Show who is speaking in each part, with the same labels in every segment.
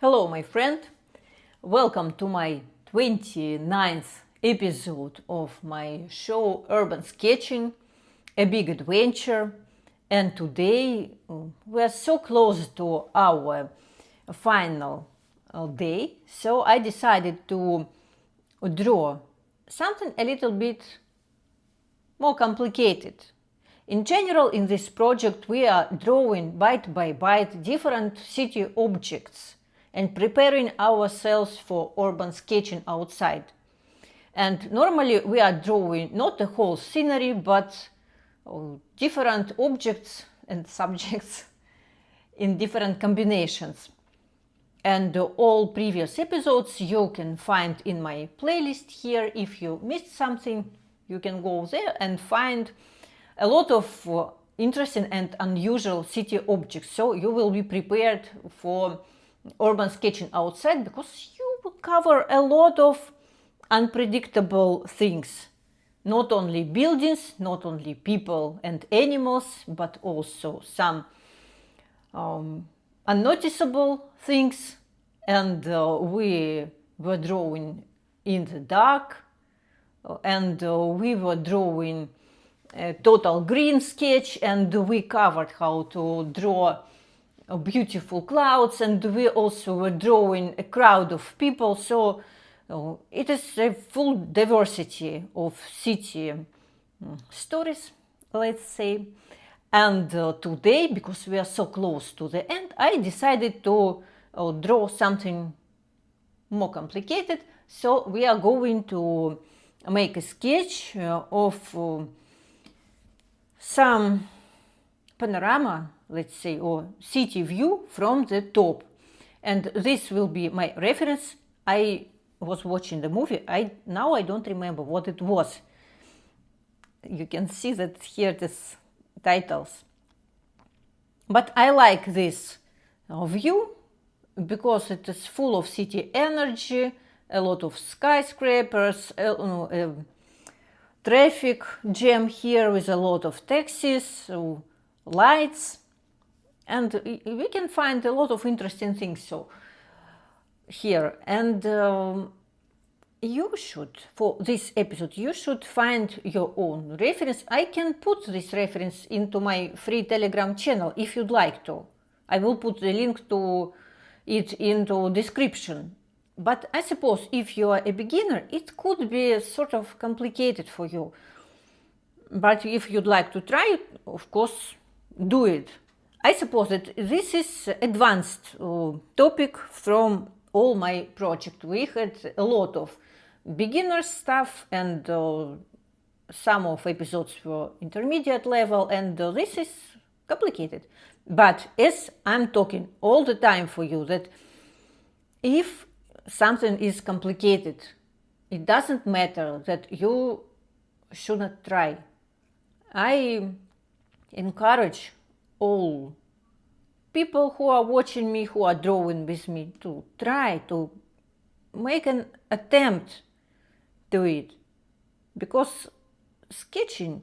Speaker 1: Hello, my friend. Welcome to my 29th episode of my show Urban Sketching, a big adventure. And today we are so close to our final day, so I decided to draw something a little bit more complicated. In general, in this project, we are drawing bite by bite different city objects and preparing ourselves for urban sketching outside. And normally we are drawing not the whole scenery, but different objects and subjects in different combinations. And all previous episodes you can find in my playlist here. If you missed something, you can go there and find a lot of interesting and unusual city objects. So you will be prepared for urban sketching outside, because you will cover a lot of unpredictable things. Not only buildings, not only people and animals, but also some unnoticeable things. And we were drawing in the dark, and we were drawing a total green sketch, and we covered how to draw beautiful clouds, and we also were drawing a crowd of people. So it is a full diversity of city stories, let's say. And today, because we are so close to the end, I decided to draw something more complicated. So we are going to make a sketch of some panorama, let's say, or city view from the top. And this will be my reference. I was watching the movie. Now I don't remember what it was. You can see that here this titles. But I like this view because it is full of city energy, a lot of skyscrapers, traffic jam here with a lot of taxis, lights, and we can find a lot of interesting things here. And you should, for this episode, you should find your own reference. I can put this reference into my free Telegram channel if you'd like to. I will put the link to it into description. But I suppose if you are a beginner, it could be sort of complicated for you. But if you'd like to try it, of course, do it. I suppose that this is advanced topic from all my project. We had a lot of beginner stuff, and some of episodes were intermediate level, and this is complicated. But as I'm talking all the time for you, that if something is complicated, it doesn't matter that you should not try. I encourage all people who are watching me, who are drawing with me, to try to make an attempt to it, because sketching,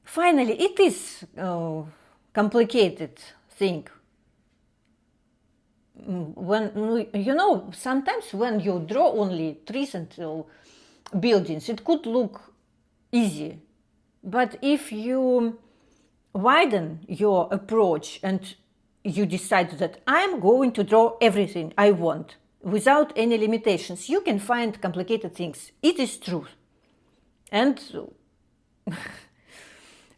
Speaker 1: finally, it is a complicated thing. When sometimes when you draw only trees and buildings, it could look easy. But if you widen your approach and you decide that I'm going to draw everything I want without any limitations, you can find complicated things. It is true. And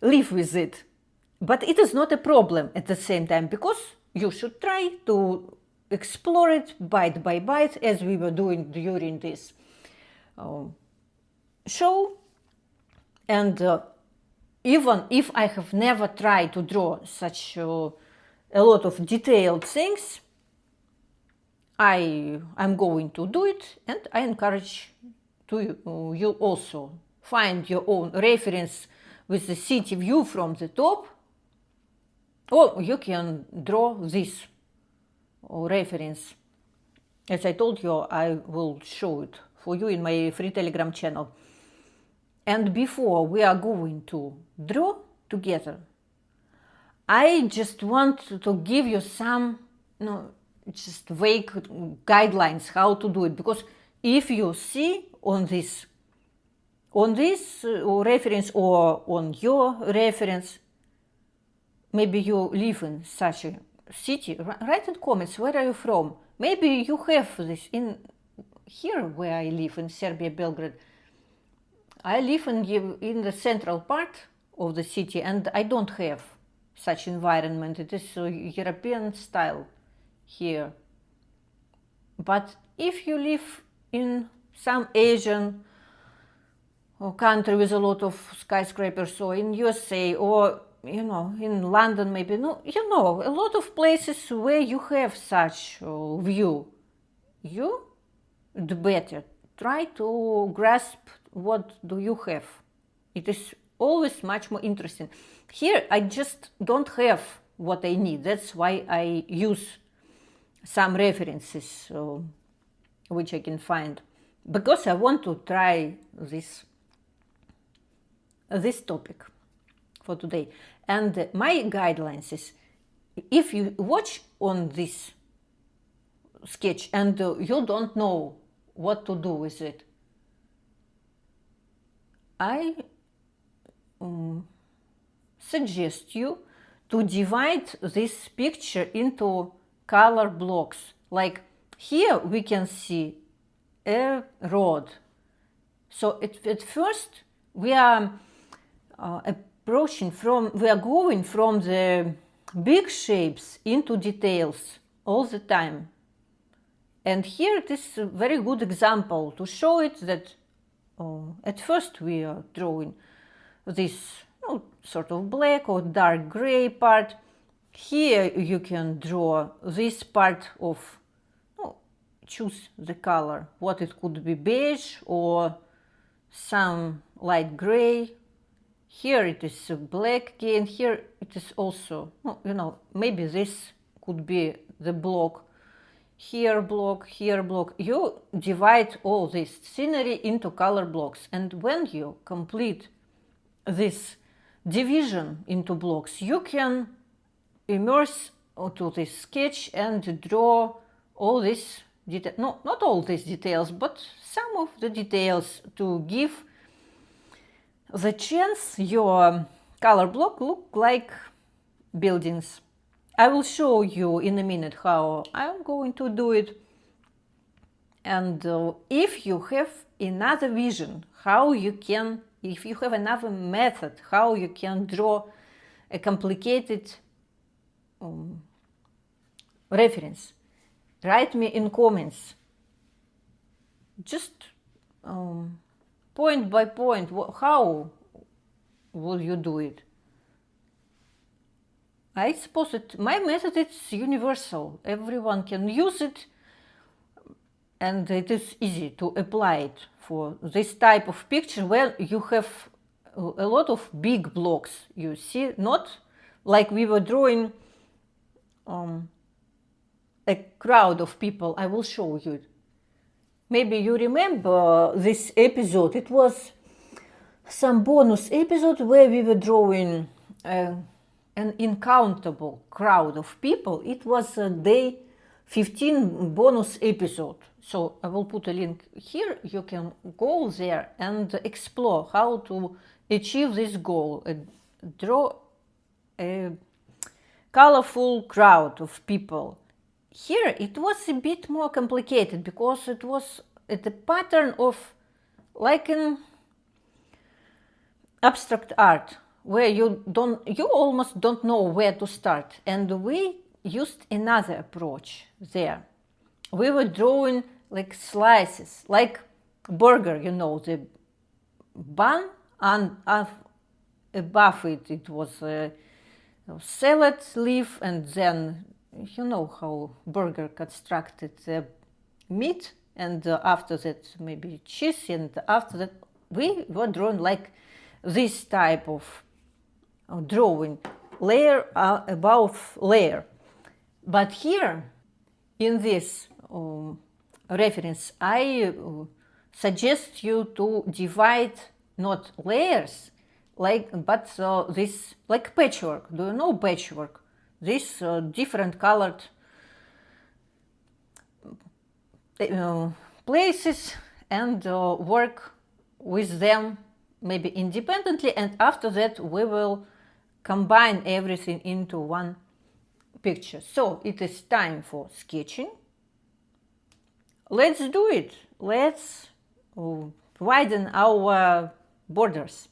Speaker 1: live with it. But it is not a problem at the same time, because you should try to explore it bite by bite, as we were doing during this show. And even if I have never tried to draw such a lot of detailed things, I'm going to do it, and I encourage you also find your own reference with the city view from the top, or you can draw this reference. As I told you, I will show it for you in my free Telegram channel. And before we are going to draw together, I just want to give you some just vague guidelines how to do it, because if you see on this reference or on your reference, maybe you live in such a city, write in comments where are you from. Maybe you have this in here where I live in Serbia, Belgrade. I live in the central part of the city, and I don't have such environment. It is European style here. But if you live in some Asian or country with a lot of skyscrapers, or in USA, or in London maybe, no, a lot of places where you have such view, you do better try to grasp what do you have. It is always much more interesting. Here I just don't have what I need. That's why I use some references which I can find, because I want to try this topic for today. And my guidelines is, if you watch on this sketch and you don't know what to do with it, I suggest you to divide this picture into color blocks. Like here we can see a road. So at first we are we are going from the big shapes into details all the time. And here it is a very good example to show it that at first we are drawing this sort of black or dark gray part. Here you can draw this part of, choose the color, what it could be, beige or some light gray. Here it is black again. Here it is also, maybe this could be the block. Here block, here block. You divide all this scenery into color blocks. And when you complete this division into blocks, you can immerse to this sketch and draw all this detail. No, not all these details, but some of the details to give the chance your color block look like buildings. I will show you in a minute how I'm going to do it. And if you have another vision, if you have another method, how you can draw a complicated reference, write me in comments. Just point by point, how will you do it? I suppose my method is universal. Everyone can use it, and it is easy to apply it for this type of picture where you have a lot of big blocks. You see, not like we were drawing a crowd of people. I will show you. Maybe you remember this episode. It was some bonus episode where we were drawing an uncountable crowd of people. It was a day 15 bonus episode. So I will put a link here. You can go there and explore how to achieve this goal. Draw a colorful crowd of people. Here it was a bit more complicated because it was the pattern of like an abstract art, where you almost don't know where to start. And we used another approach there. We were drawing like slices, like burger, the bun, and above it was a salad leaf, and then how burger constructed the meat, and after that maybe cheese, and after that we were drawing like this type of drawing, layer above layer. But here in this reference, I suggest you to divide not layers, but this like patchwork. Do you know patchwork? This different colored places and work with them maybe independently, and after that we will combine everything into one picture. So it is time for sketching. Let's do it. Let's widen our borders.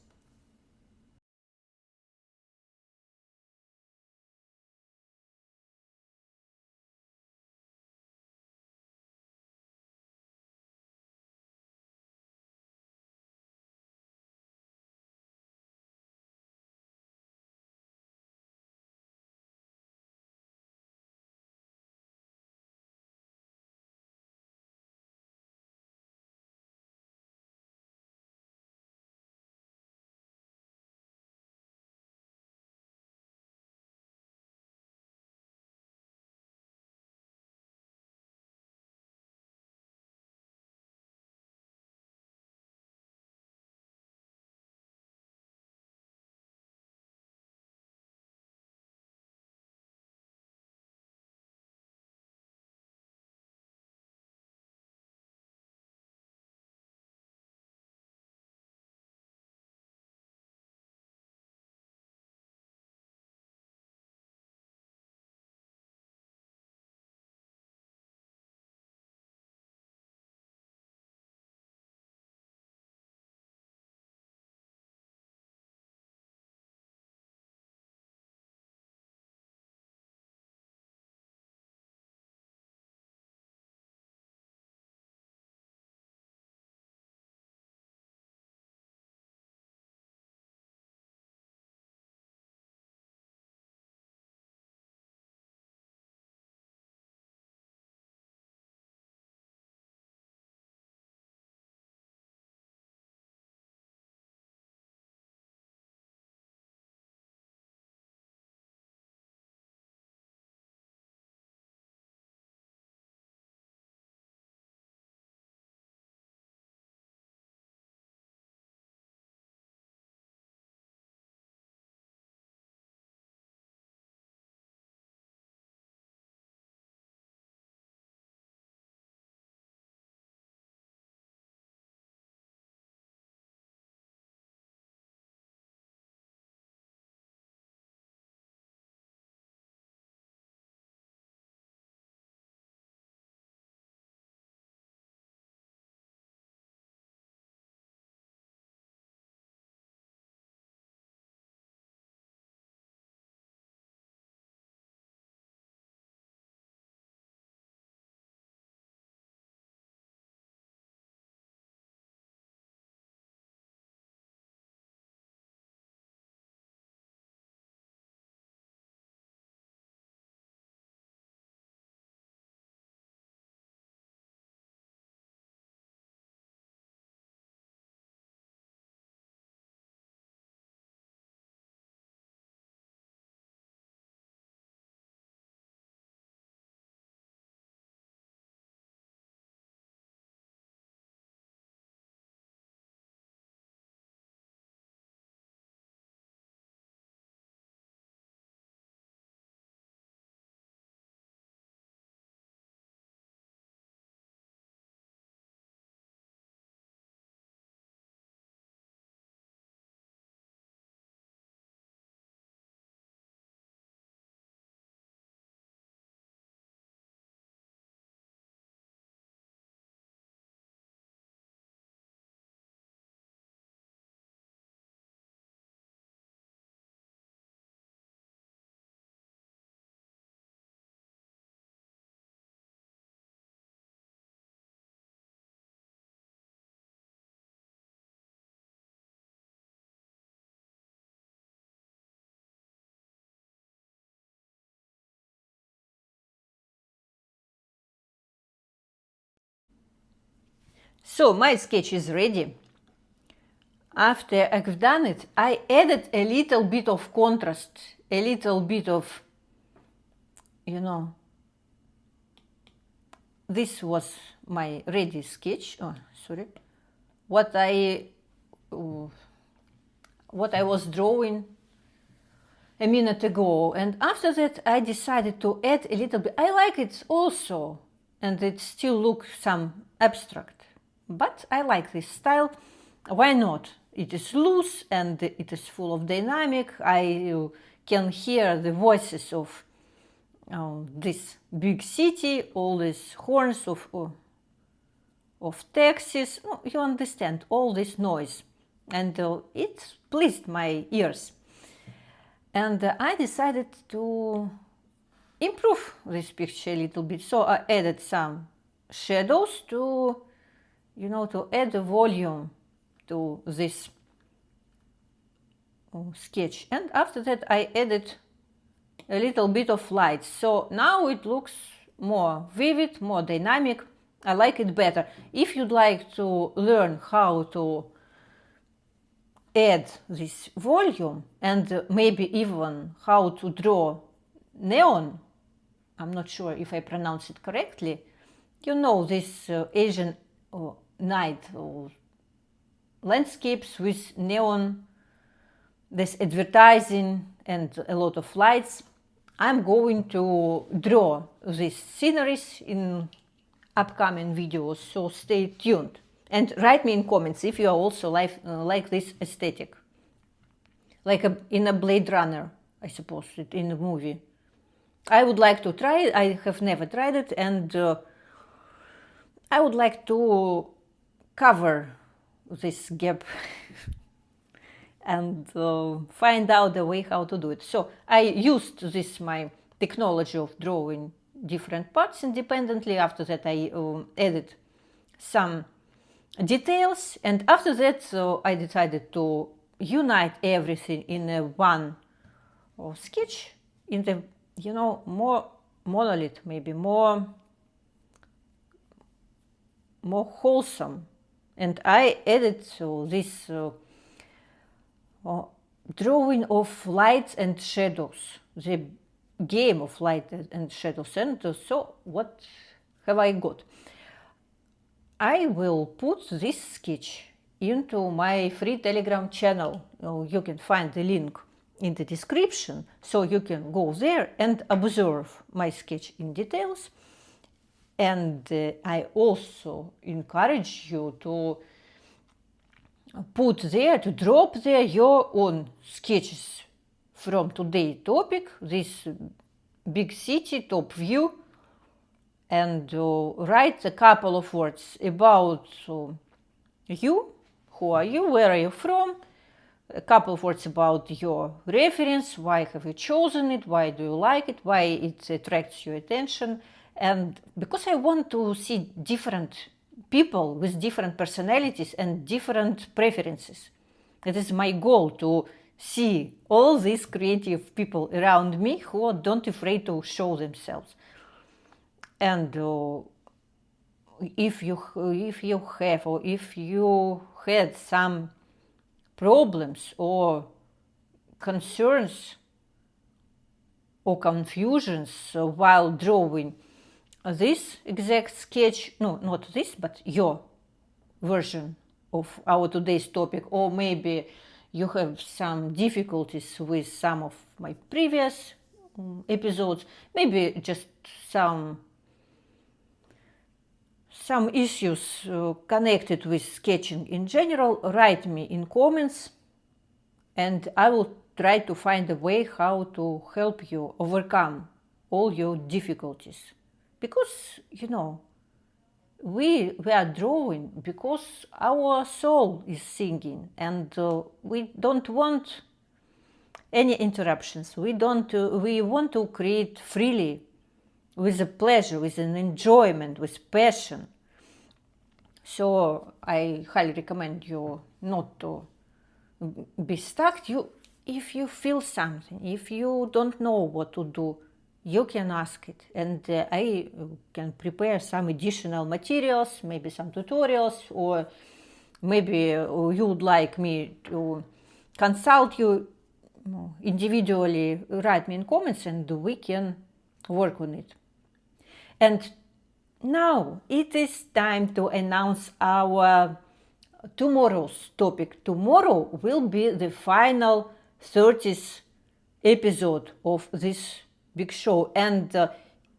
Speaker 1: So my sketch is ready. After I've done it, I added a little bit of contrast, a little bit of, this was my ready sketch. Oh, sorry. What I was drawing a minute ago. And after that, I decided to add a little bit. I like it also and it still looks some abstract. But I like this style. Why not? It is loose and it is full of dynamic. I can hear the voices of this big city, all these horns of taxis. You understand, all this noise. And it pleased my ears. And I decided to improve this picture a little bit. So I added some shadows to, to add a volume to this sketch. And after that I added a little bit of light. So now it looks more vivid, more dynamic. I like it better. If you'd like to learn how to add this volume and maybe even how to draw neon, I'm not sure if I pronounce it correctly, this Asian night landscapes with neon, this advertising and a lot of lights. I'm going to draw these sceneries in upcoming videos, so stay tuned. And write me in comments if you are also like this aesthetic. Like in a Blade Runner, I suppose, in a movie. I would like to try it. I have never tried it, and I would like to cover this gap and find out the way how to do it. So I used my technology of drawing different parts independently. After that I added some details, and after that I decided to unite everything in a one sketch in the more monolith, maybe more wholesome. And I added this drawing of lights and shadows, the game of light and shadows. And so what have I got? I will put this sketch into my free Telegram channel. You can find the link in the description, so you can go there and observe my sketch in details. And I also encourage you to to drop there your own sketches from today's topic, this big city top view, and write a couple of words about you. Who are you? Where are you from? A couple of words about your reference. Why have you chosen it? Why do you like it? Why it attracts your attention? And because I want to see different people with different personalities and different preferences. It is my goal to see all these creative people around me who are not afraid to show themselves. And if you had some problems or concerns or confusions while drawing this exact sketch, no, not this, but your version of our today's topic, or maybe you have some difficulties with some of my previous episodes, maybe just some issues connected with sketching in general, write me in comments and I will try to find a way how to help you overcome all your difficulties. Because, we are drawing because our soul is singing, and we don't want any interruptions. We want to create freely, with a pleasure, with an enjoyment, with passion. So I highly recommend you not to be stuck. If you feel something, if you don't know what to do, you can ask it, and I can prepare some additional materials, maybe some tutorials, or maybe you would like me to consult you individually. Write me in comments and we can work on it. And now it is time to announce our tomorrow's topic. Tomorrow will be the final 30th episode of this big show, and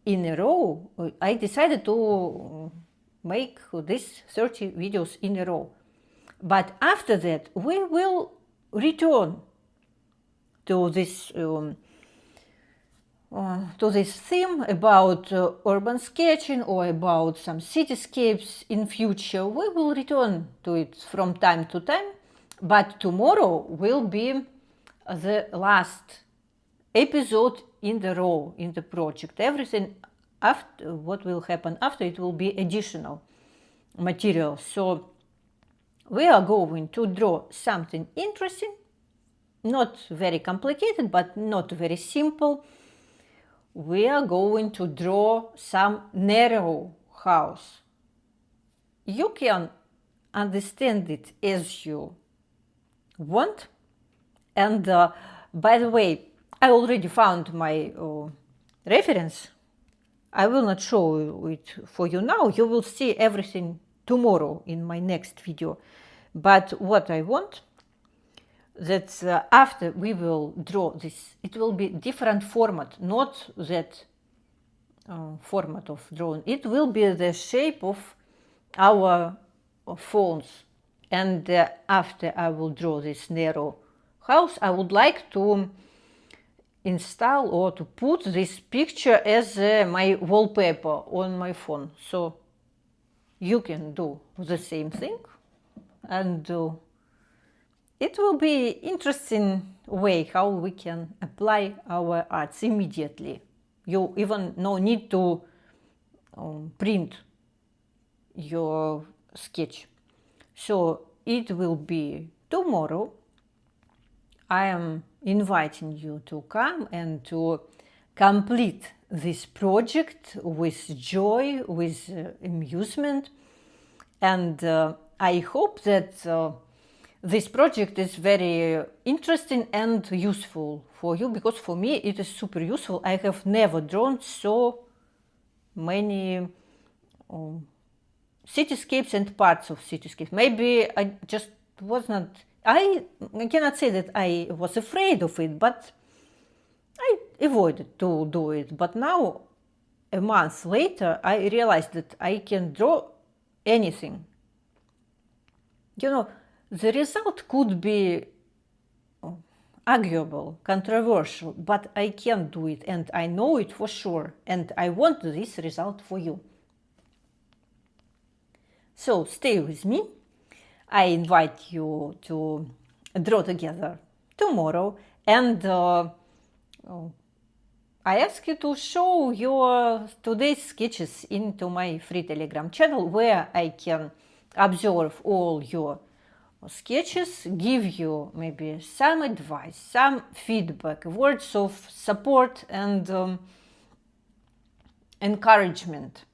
Speaker 1: in a row. I decided to make these 30 videos in a row. But after that, we will return to this theme about urban sketching or about some cityscapes in future. We will return to it from time to time, but tomorrow will be the last episode in the row in the project. Everything after what will happen after it will be additional material. So we are going to draw something interesting, not very complicated, but not very simple. We are going to draw some narrow house. You can understand it as you want. And by the way, I already found my reference. I will not show it for you now. You will see everything tomorrow in my next video. But what I want, that after we will draw this, it will be different format, not that format of drawing. It will be the shape of our phones. And after I will draw this narrow house, I would like to install or to put this picture as my wallpaper on my phone. So you can do the same thing, and it will be interesting way how we can apply our arts immediately. You even no need to print your sketch. So it will be tomorrow. I am inviting you to come and to complete this project with joy, with amusement. And I hope that this project is very interesting and useful for you, because for me it is super useful. I have never drawn so many cityscapes and parts of cityscapes. Maybe I just was not, I cannot say that I was afraid of it, but I avoided to do it. But now, a month later, I realized that I can draw anything. You know, the result could be arguable, controversial, but I can do it, and I know it for sure, and I want this result for you. So stay with me. I invite you to draw together tomorrow, and I ask you to show your today's sketches into my free Telegram channel, where I can observe all your sketches, give you maybe some advice, some feedback, words of support and encouragement.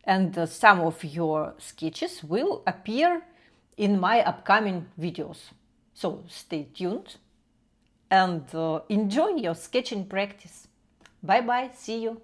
Speaker 1: And some of your sketches will appear in my upcoming videos. So stay tuned and enjoy your sketching practice. Bye bye, see you.